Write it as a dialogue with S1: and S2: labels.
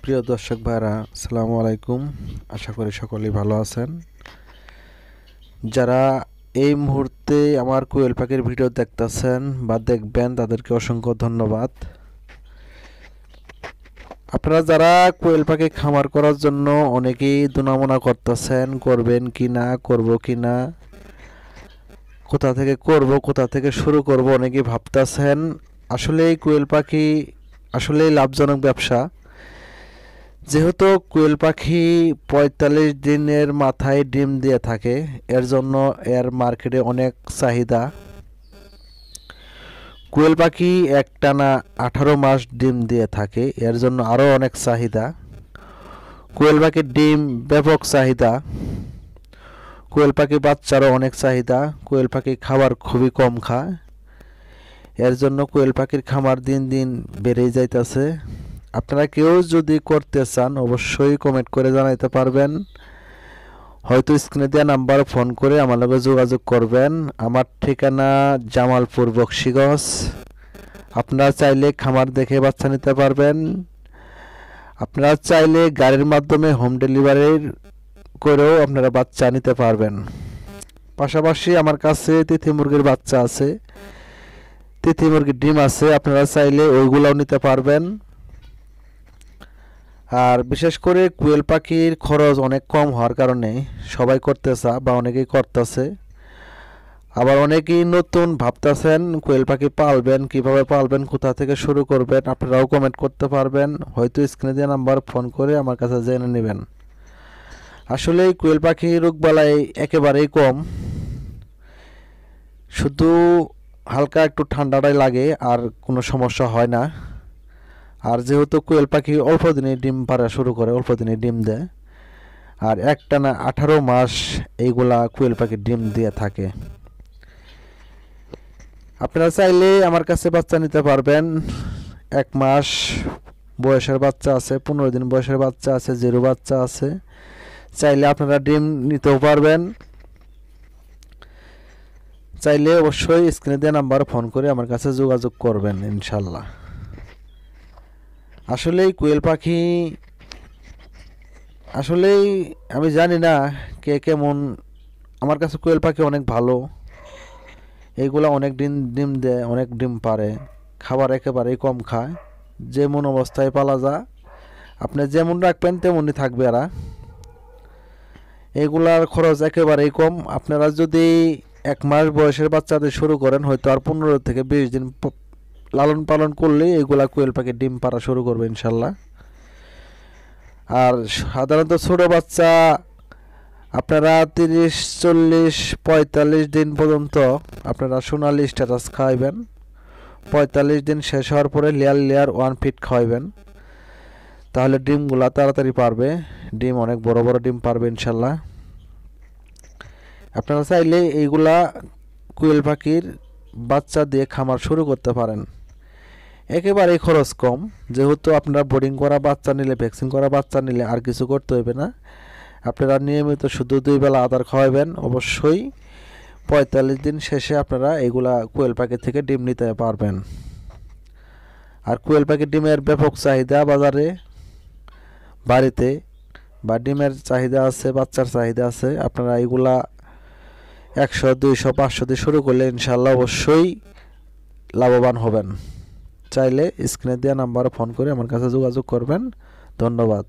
S1: প্রিয় দর্শক ভাইরা, আসসালামু আলাইকুম। আশা করি সকলেই ভালো আছেন। যারা এই মুহূর্তে আমার কোয়েল পাখির ভিডিও দেখতেছেন বা দেখবেন, তাদেরকে অসংখ্য ধন্যবাদ। আপনারা যারা কোয়েল পাখি খামার করার জন্য অনেকেই দুনামনা করতেছেন, করবেন কি না, করব কি না, কোথা থেকে করব, কোথা থেকে শুরু করব, অনেকেই ভাবতেছেন। আসলে এই কোয়েল পাখি আসলেই লাভজনক ব্যবসা। যেহেতু কোয়েল পাখি ৪৫ দিনের মাথায় ডিম দিয়ে থাকে, এর জন্য এর মার্কেটে অনেক চাহিদা। কোয়েল পাখি একটানা ১৮ মাস ডিম দিয়ে থাকে, এর জন্য আরও অনেক চাহিদা। কোয়েল পাখির ডিম ব্যাপক চাহিদা। কোয়েল পাখি বাচ্চারও অনেক চাহিদা। কোয়েল পাখি খাবার খুবই কম খায়, এর জন্য কোয়েল পাখির খামার দিন দিন বেড়েই যাইতেছে। আপনারা কেউ যদি করতে চান অবশ্যই কমেন্ট করে জানাইতে পারবেন, হয়তো স্ক্রিনে দেওয়া নাম্বার ফোন করে আমার লগে যোগাযোগ করবেন। আমার ঠিকানা জামালপুর বক্সিগঞ্জ। আপনারা চাইলে খামার দেখে বাচ্চা নিতে পারবেন। আপনারা চাইলে গাড়ির মাধ্যমে হোম ডেলিভারি করেও আপনারা বাচ্চা নিতে পারবেন। পাশাপাশি আমার কাছে তিথি মুরগির বাচ্চা আছে, তিথি মুরগির ডিম আছে, আপনারা চাইলে ওইগুলোও নিতে পারবেন। আর বিশেষ করে কোয়েল পাখির খরচ অনেক কম হওয়ার কারণে সবাই করতেছে বা অনেকেই করতেছে। আবার অনেকেই নতুন ভাবতেছেন কোয়েল পাখি পালবেন, কিভাবে পালবেন, কোথা থেকে শুরু করবেন। আপনারাও কমেন্ট করতে পারবেন, হয়তো স্ক্রিনে দেওয়া নাম্বার ফোন করে আমার কাছে জেনে নেবেন। আসলে এই কোয়েল পাখি রোগবালাই একেবারেই কম, শুধু হালকা একটু ঠান্ডাটাই লাগে, আর কোনো সমস্যা হয় না। আর যেহেতু কোয়েল পাখি অল্প দিনে ডিম পাড়া শুরু করে, অল্প দিনে ডিম দেয়, আর একটানা ১৮ মাস এইগুলা কোয়েল পাখি ডিম দিয়ে থাকে। আপনারা চাইলে আমার কাছে বাচ্চা নিতে পারবেন। ১ মাস বয়সের বাচ্চা আছে, ১৫ দিন বয়সের বাচ্চা আছে, জিরো বাচ্চা আছে। চাইলে আপনারা ডিম নিতেও পারবেন। চাইলে অবশ্যই স্ক্রিনে দেওয়া নাম্বার ফোন করে আমার কাছে যোগাযোগ করবেন ইনশাল্লাহ। আসলেই কোয়েল পাখি আসলেই আমি জানি না কে কেমন, আমার কাছে কোয়েল পাখি অনেক ভালো। এইগুলা অনেক ডিম দেয়, অনেক ডিম পারে, খাবার একেবারেই কম খায়। যেমন অবস্থায় পালা যায়, আপনি যেমন রাখবেন তেমনই থাকবে এরা। এগুলার খরচ একেবারেই কম। আপনারা যদি ১ মাস বয়সের বাচ্চাদের শুরু করেন, হয়তো আর ১৫ থেকে ২০ দিন লালন পালন করলে এগুলা কোয়েল পাখি ডিম পাড়া শুরু করবে ইনশাল্লাহ। আর সাধারণত ছোট বাচ্চা আপনারা ৩০, ৪০, ৪৫ দিন পর্যন্ত আপনারা সোনালি স্ট্যাটাস খাওয়াইবেন। ৪৫ দিন শেষ হওয়ার পরে লেয়ার লেয়ার 1 ফিট খাওয়াইবেন, তাহলে ডিমগুলা তাড়াতাড়ি পারবে। ডিম অনেক বড় বড় ডিম পারবে ইনশাল্লাহ। আপনারা চাইলে এইগুলা কোয়েল পাখির বাচ্চা দিয়ে খামার শুরু করতে পারেন, একেবারেই খরচ কম। যেহেতু আপনারা বোর্ডিং করা বাচ্চা নিলে, ভ্যাকসিন করা বাচ্চা নিলে আর কিছু করতে হবে না। আপনারা নিয়মিত শুধু ২ বেলা আদার খাওয়াবেন। অবশ্যই ৪৫ দিন শেষে আপনারা এগুলা কোয়েল পাখি থেকে ডিম নিতে পারবেন। আর কোয়েল পাখির ডিমের ব্যাপক চাহিদা বাজারে, বাড়িতে বা ডিমের চাহিদা আছে, বাচ্চার চাহিদা আছে। আপনারা এগুলা ১০০, ২০০, ৫০০ দিয়ে শুরু করলে ইনশাল্লাহ অবশ্যই লাভবান হবেন। চাইলে স্ক্রিনে দেওয়া নাম্বারে ফোন করে আমার কাছে যোগাযোগ করবেন। ধন্যবাদ।